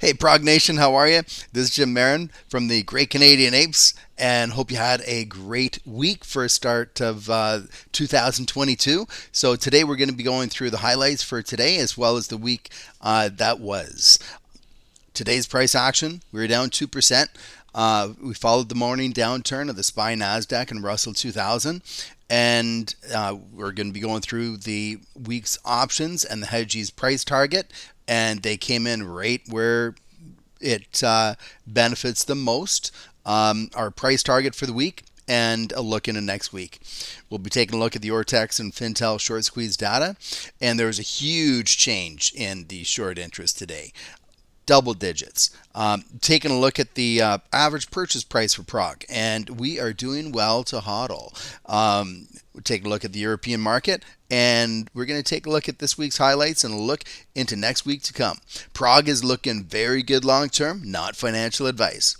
Hey, Prog Nation, how are you? This is Jim Marin from the Great Canadian Apes, and hope you had a great week for a start of 2022. So today we're going to be going through the highlights for today as well as the week that was. Today's price action, we were down 2%. We followed the morning downturn of the SPY NASDAQ and Russell 2000. And we're going to be going through the week's options and the hedges price target. And they came in right where it benefits the most. Our price target for the week and a look into next week. We'll be taking a look at the Ortex and Fintel short squeeze data. And there was a huge change in the short interest today. Double digits. Taking a look at the average purchase price for PROG, and we are doing well to hodl. We're taking a look at the European market, and we're going to take a look at this week's highlights and a look into next week to come. PROG is looking very good long term, not financial advice.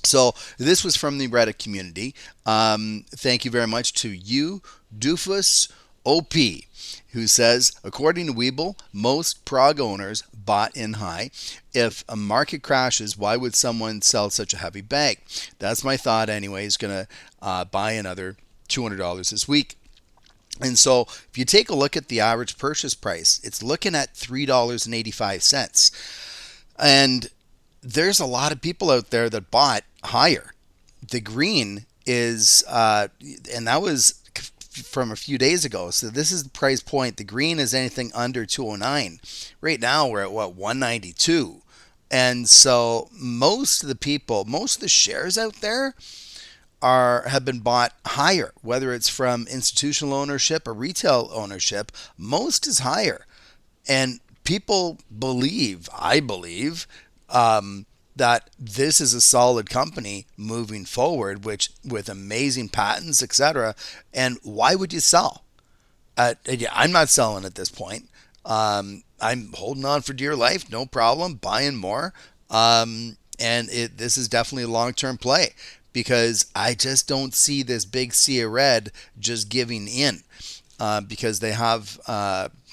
So this was from the Reddit community. Thank you very much to you, Doofus OP, who says, according to Webull, most PROG owners bought in high. If a market crashes, why would someone sell such a heavy bag? That's my thought anyway. He's going to buy another $200 this week. And so if you take a look at the average purchase price, it's looking at $3.85. And there's a lot of people out there that bought higher. The green is, and that was from a few days ago. So this is the price point. The green is anything under 209. Right now we're at what, 192. And so most of the people, most of the shares out there have been bought higher, whether it's from institutional ownership or retail ownership. Most is higher. And people believe, I believe, that this is a solid company moving forward, which with amazing patents, etc. And why would you sell? I'm not selling at this point. I'm holding on for dear life, no problem, buying more. This is definitely a long-term play because I just don't see this big sea of red just giving in because they have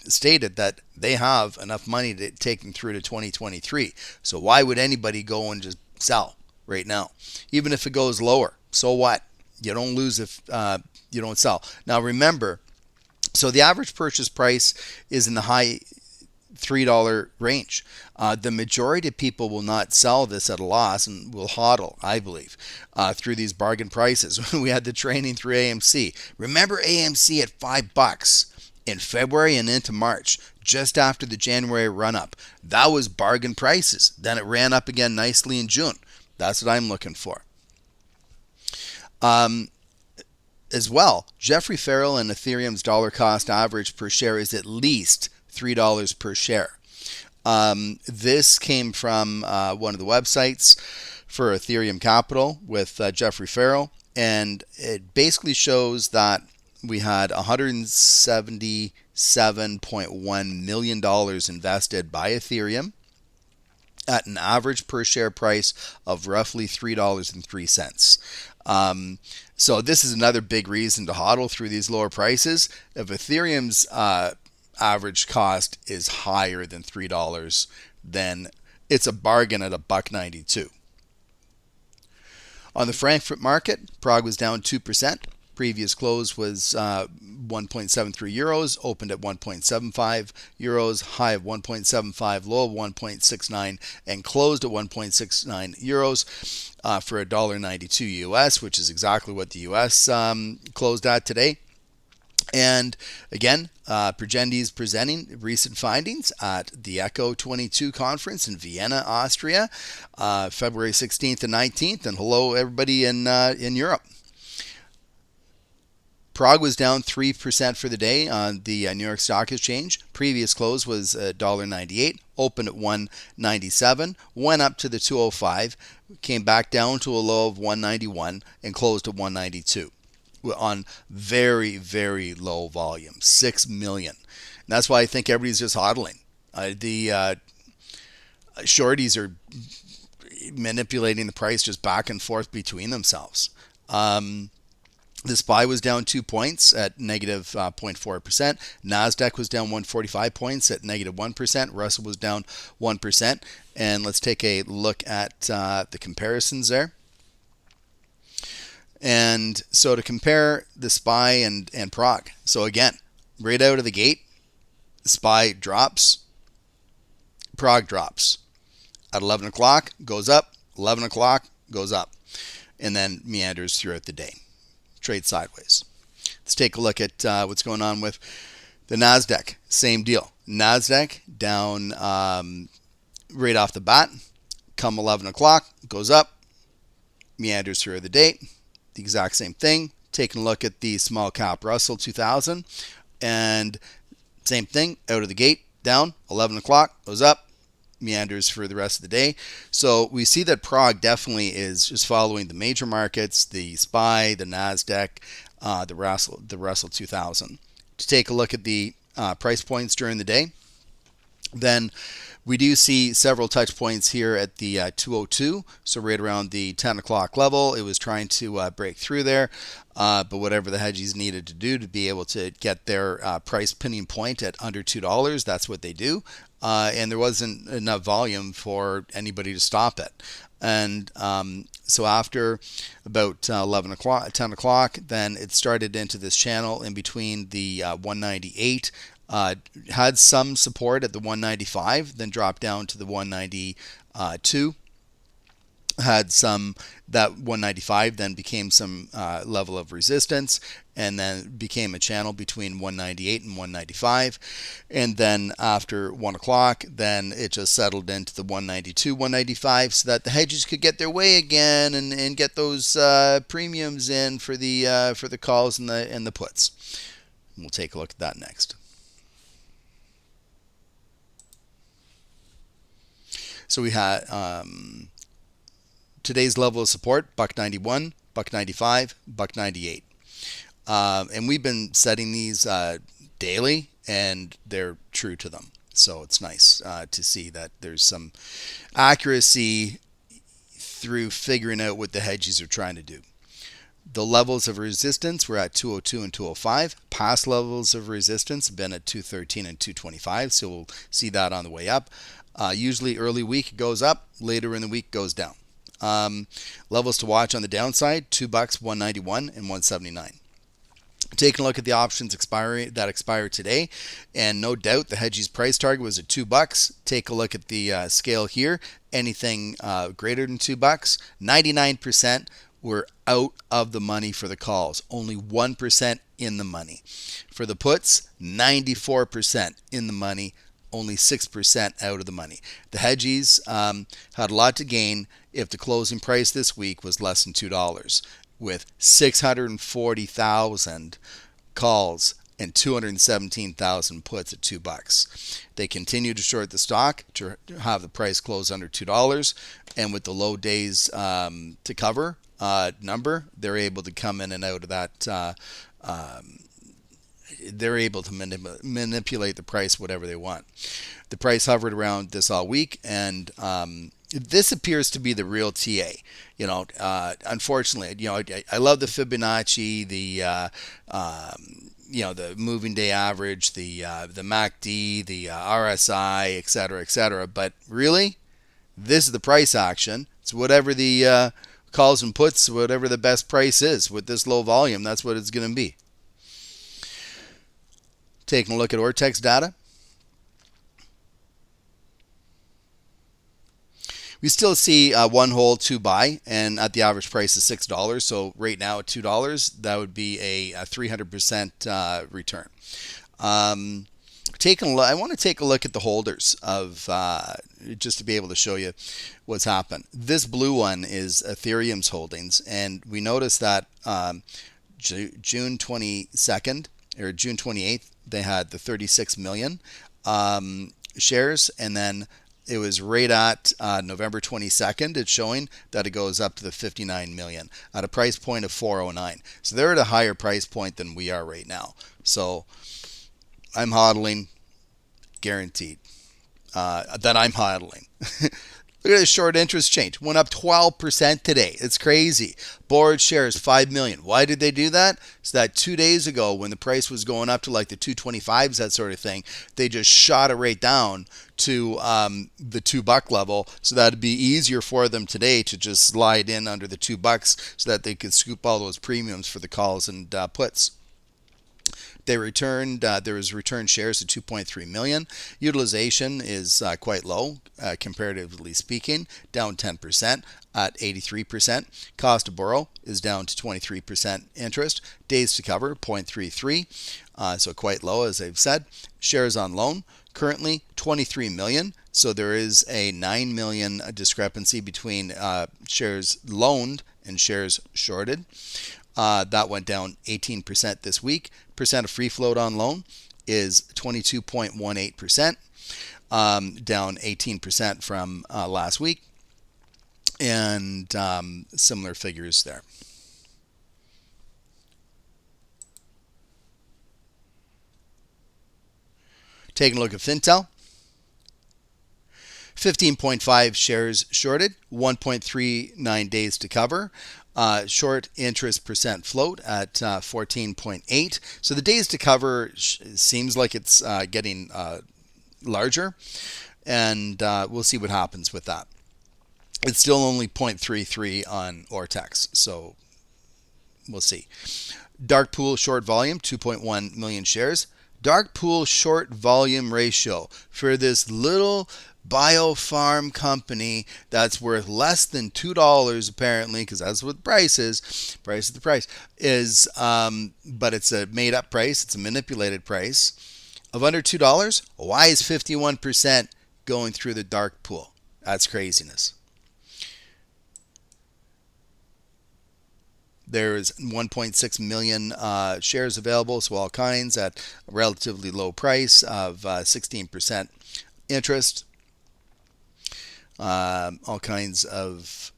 stated that they have enough money to take them through to 2023. So why would anybody go and just sell right now? Even if it goes lower, so what? You don't lose if you don't sell. Now remember, so the average purchase price is in the high $3 range. The majority of people will not sell this at a loss and will hodl, I believe, through these bargain prices. We had the training through AMC. Remember AMC at $5 in February and into March, just after the January run-up. That was bargain prices. Then it ran up again nicely in June. That's what I'm looking for. As well, Jeffrey Farrell and Ethereum's dollar cost average per share is at least $3 per share. This came from one of the websites for Ethereum Capital with Jeffrey Farrell, and it basically shows that we had $177.1 million invested by Ethereum at an average per share price of roughly $3.03. So this is another big reason to hodl through these lower prices. If Ethereum's average cost is higher than $3, then it's a bargain at $1.92. On the Frankfurt market, PROG was down 2%. Previous close was 1.73 euros, opened at 1.75 euros, high of 1.75, low of 1.69, and closed at 1.69 euros for $1.92 US, which is exactly what the US closed at today. And again, Progenity is presenting recent findings at the ECCO 22 conference in Vienna, Austria, February 16th and 19th. And hello, everybody in Europe. PROG was down 3% for the day on the New York Stock Exchange. Previous close was $1.98, opened at $1.97, went up to the 205, came back down to a low of $1.91, and closed at $1.92 on very, very low volume, 6 million. And that's why I think everybody's just hodling. The shorties are manipulating the price just back and forth between themselves. The SPY was down 2 points at negative 0.4%. NASDAQ was down 145 points at negative 1%. Russell was down 1%. And let's take a look at the comparisons there. And so to compare the SPY and PROG. So again, right out of the gate, SPY drops, PROG drops. At 11 o'clock, goes up. 11 o'clock, goes up. And then meanders throughout the day. Trade sideways. Let's take a look at what's going on with the NASDAQ. Same deal. NASDAQ down right off the bat. Come 11 o'clock, goes up, meanders through the day. The exact same thing. Taking a look at the small cap Russell 2000. And same thing, out of the gate, down, 11 o'clock, goes up, meanders for the rest of the day. So we see that PROG definitely is just following the major markets, the SPY, the NASDAQ, the Russell 2000. To take a look at the price points during the day, then we do see several touch points here at the 202, so right around the 10 o'clock level. It was trying to break through there, but whatever the hedgies needed to do to be able to get their price pinning point at under $2, that's what they do. And there wasn't enough volume for anybody to stop it. And so after about 11 o'clock, 10 o'clock, then it started into this channel in between the 198. Had some support at the 195, then dropped down to the 192. Had some, that 195 then became some level of resistance, and then became a channel between 198 and 195. And then after 1 o'clock, then it just settled into the 192, 195, so that the hedges could get their way again and get those premiums in for the calls and the puts. And we'll take a look at that next. So we had today's level of support, $1.91, $1.95, $1.98. And we've been setting these daily, and they're true to them. So it's nice to see that there's some accuracy through figuring out what the hedges are trying to do. The levels of resistance were at 202 and 205. Past levels of resistance have been at 213 and 225, so we'll see that on the way up. Usually early week goes up, later in the week goes down. Levels to watch on the downside, $2, 191 and 179. Taking a look at the options that expire today, and no doubt the hedgie's price target was at $2. Take a look at the scale here. Anything greater than $2, 99% were out of the money for the calls. Only 1% in the money. For the puts, 94% in the money. Only 6% out of the money. The hedgies had a lot to gain if the closing price this week was less than $2, with 640,000 calls and 217,000 puts at $2. They continue to short the stock to have the price close under $2, and with the low days to cover number, they're able to come in and out of that. They're able to manipulate the price whatever they want. The price hovered around this all week, and this appears to be the real TA. Unfortunately, I love the Fibonacci, the the moving day average, the MACD, the RSI, etc. But really, this is the price action. It's whatever the calls and puts, whatever the best price is with this low volume. That's what it's going to be. Taking a look at Ortex data. We still see one hold, two buy, and at the average price of $6. So right now at $2, that would be a 300% return. I want to take a look at the holders of just to be able to show you what's happened. This blue one is Ethereum's holdings, and we notice that June 22nd or June 28th, they had the 36 million shares, and then it was right at November 22nd. It's showing that it goes up to the 59 million at a price point of 409. So they're at a higher price point than we are right now. So I'm hodling, guaranteed that I'm hodling. Look at this short interest change. Went up 12% today. It's crazy. Board shares 5 million. Why did they do that? So that 2 days ago when the price was going up to like the 225s, that sort of thing, they just shot it right down to the $2 level, so that it'd be easier for them today to just slide in under the $2 so that they could scoop all those premiums for the calls and puts. They returned. There was returned shares of 2.3 million. Utilization is quite low, comparatively speaking, down 10% at 83%. Cost to borrow is down to 23% interest. Days to cover 0.33, so quite low, as I've said. Shares on loan currently 23 million. So there is a 9 million discrepancy between shares loaned and shares shorted. That went down 18% this week. Percent of free float on loan is 22.18%, down 18% from last week, and similar figures there. Taking a look at Fintel. 15.5 shares shorted, 1.39 days to cover. Short interest percent float at 14.8. So the days to cover seems like it's getting larger, and we'll see what happens with that. It's still only 0.33 on Ortex, so we'll see. Dark pool short volume, 2.1 million shares. Dark pool short volume ratio for this little biofarm company that's worth less than $2 apparently, because that's what the price is. Price is the price is, but it's a made-up price. It's a manipulated price of under $2. Why is 51% going through the dark pool? That's craziness. There is 1.6 million shares available, so all kinds at a relatively low price of 16% interest. All kinds of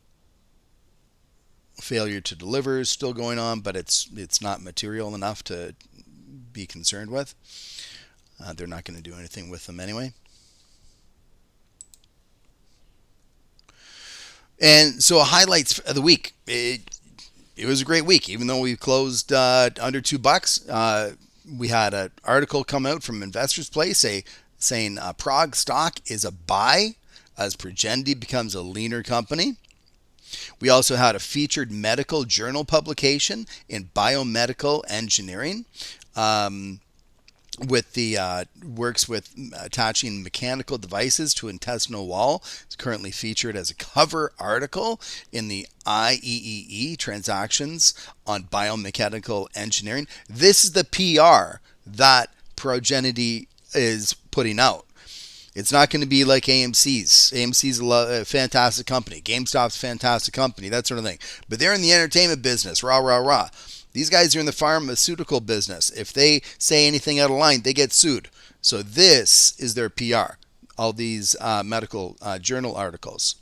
failure to deliver is still going on, but it's not material enough to be concerned with. They're not going to do anything with them anyway. And so highlights of the week. It was a great week, even though we closed under $2. We had an article come out from Investors Place saying PROG stock is a buy as Progenity becomes a leaner company. We also had a featured medical journal publication in biomedical engineering. With the works with attaching mechanical devices to intestinal wall. It's currently featured as a cover article in the IEEE Transactions on Biomechanical Engineering. This is the PR that Progenity is putting out. It's not going to be like AMC's. AMC's a fantastic company. GameStop's a fantastic company, that sort of thing. But they're in the entertainment business. Rah, rah, rah. These guys are in the pharmaceutical business. If they say anything out of line, they get sued. So this is their PR, all these medical journal articles.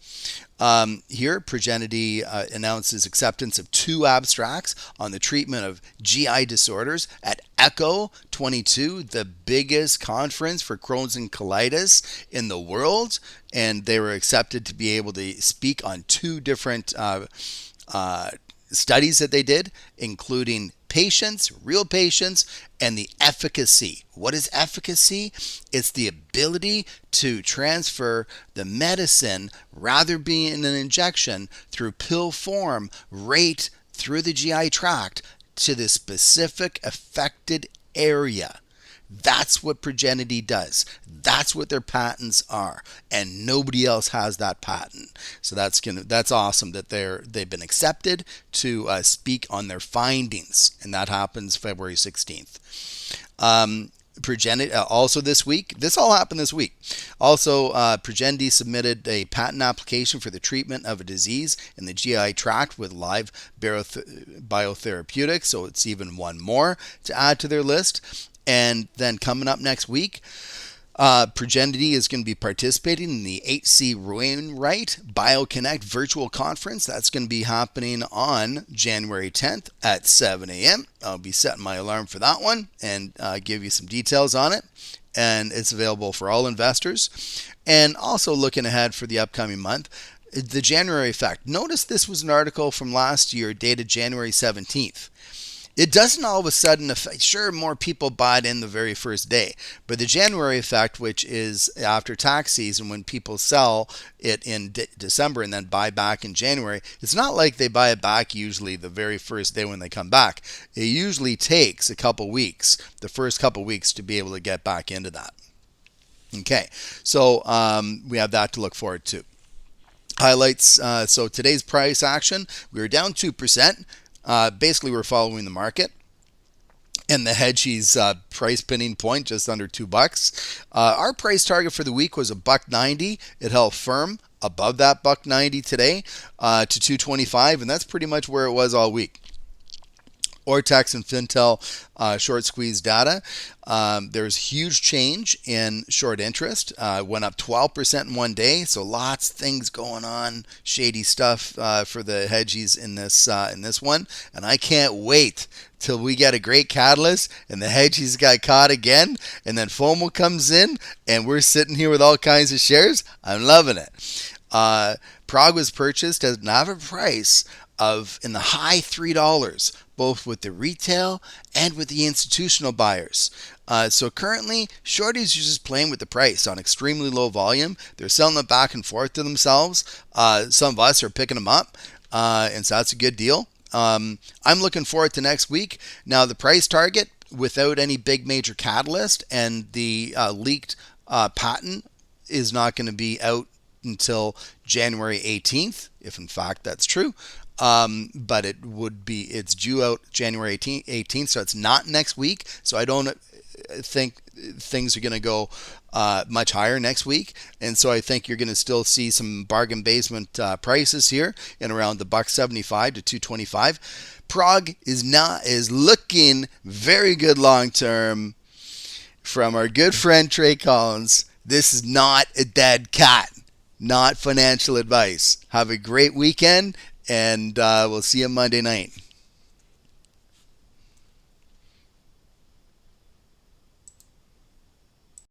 Here, Progenity announces acceptance of 2 abstracts on the treatment of GI disorders at ECCO 22, the biggest conference for Crohn's and colitis in the world. And they were accepted to be able to speak on 2 different studies that they did, including patients, real patients, and the efficacy. What is efficacy? It's the ability to transfer the medicine, rather being an injection, through pill form right through the GI tract to the specific affected area. That's what Progenity does. That's what their patents are, and nobody else has that patent. So that's awesome that they've been accepted to speak on their findings, and that happens February 16th. Progenity also this week. This all happened this week. Also, Progenity submitted a patent application for the treatment of a disease in the GI tract with live biotherapeutics. So it's even one more to add to their list. And then coming up next week, Progenity is going to be participating in the H.C. Wainwright BioConnect virtual conference. That's going to be happening on January 10th at 7 a.m. I'll be setting my alarm for that one and give you some details on it. and it's available for all investors. And also looking ahead for the upcoming month, the January effect. Notice this was an article from last year dated January 17th. It doesn't all of a sudden affect, sure, more people bought in the very first day, but the January effect, which is after tax season when people sell it in December and then buy back in January, it's not like they buy it back usually the very first day when they come back. It usually takes a couple weeks, the first couple weeks, to be able to get back into that. Okay, so we have that to look forward to. Highlights, so today's price action, we were down 2%. Basically, we're following the market, and the hedgie's price pinning point just under $2. Our price target for the week was $1.90. It held firm above that $1.90 today to $2.25, and that's pretty much where it was all week. Ortex and Fintel short squeeze data. There's huge change in short interest. Went up 12% in one day, so lots of things going on, shady stuff for the hedgies in this one. And I can't wait till we get a great catalyst and the hedgies got caught again, and then FOMO comes in and we're sitting here with all kinds of shares. I'm loving it. PROG was purchased at an average price of in the high $3, both with the retail and with the institutional buyers. So currently, shorties are just playing with the price on extremely low volume. They're selling it back and forth to themselves. Some of us are picking them up, and so that's a good deal. I'm looking forward to next week. Now, the price target, without any big major catalyst, and the leaked patent is not going to be out until January 18th, if in fact that's true. But it's due out January 18th, so it's not next week. So I don't think things are going to go much higher next week. And so I think you're going to still see some bargain basement prices here in around the $1.75 to $2.25. PROG is looking very good long term from our good friend Trey Collins. This is not a dead cat, not financial advice. Have a great weekend, and we'll see you Monday night.